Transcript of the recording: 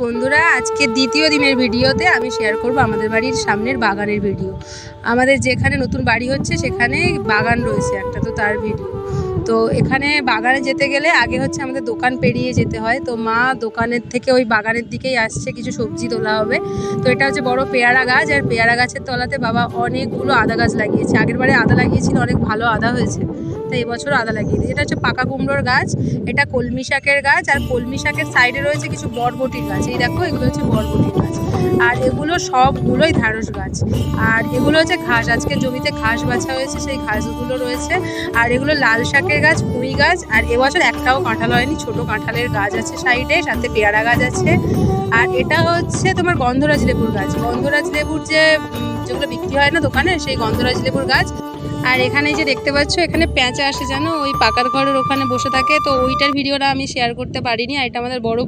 বন্ধুরা, আজকে দ্বিতীয় দিনের ভিডিওতে আমি শেয়ার করব আমাদের বাড়ির সামনের বাগানের ভিডিও। আমাদের যেখানে নতুন বাড়ি হচ্ছে সেখানে বাগান রয়েছে একটা, তো তার ভিডিও। তো এখানে বাগানে যেতে গেলে আগে হচ্ছে আমাদের দোকান পেরিয়ে যেতে হয়। তো মা দোকানের থেকে ওই বাগানের দিকেই আসছে, কিছু সবজি তোলা হবে। তো এটা হচ্ছে বড় পেয়ারা গাছ, আর পেয়ারা গাছের তলাতে বাবা অনেকগুলো আদা গাছ লাগিয়েছে। আগের বারে আদা লাগিয়েছিল, অনেক ভালো আদা হয়েছে, তো এবছর আদা লাগিয়ে দিয়েছে। এটা হচ্ছে পাকা কুমড়োর গাছ, এটা কলমি শাকের গাছ, আর কলমি শাকের সাইডে রয়েছে কিছু বরবটির গাছ। এই দেখো, এগুলো হচ্ছে বরবটির গাছ, আর এগুলো সবগুলোই ঢ্যাঁড়স গাছ। আর এগুলো হচ্ছে ঘাস, আজকে জমিতে ঘাস বাছা হয়েছে, সেই ঘাসগুলো রয়েছে। আর এগুলো লাল শাকের গাছ, পুঁই গাছ, আর এবছর একটাও কাঁঠাল হয়নি, ছোট কাঁঠালের গাছ আছে সাইডে, সাথে পেয়ারা গাছ আছে। আর এটা হচ্ছে তোমার গন্ধরাজ লেবুর গাছ, গন্ধরাজ লেবুর যেগুলো বিক্রি হয় না দোকানে, সেই গন্ধরাজ লেবুর গাছ। আর এখানে যে দেখতে পাচ্ছ, এখানে পেঁচা আসে জানো, ওই পাকার ঘরের ওখানে বসে থাকে, তো ওইটার ভিডিওটা আমি শেয়ার করতে পারিনি। আর এটা আমাদের বড়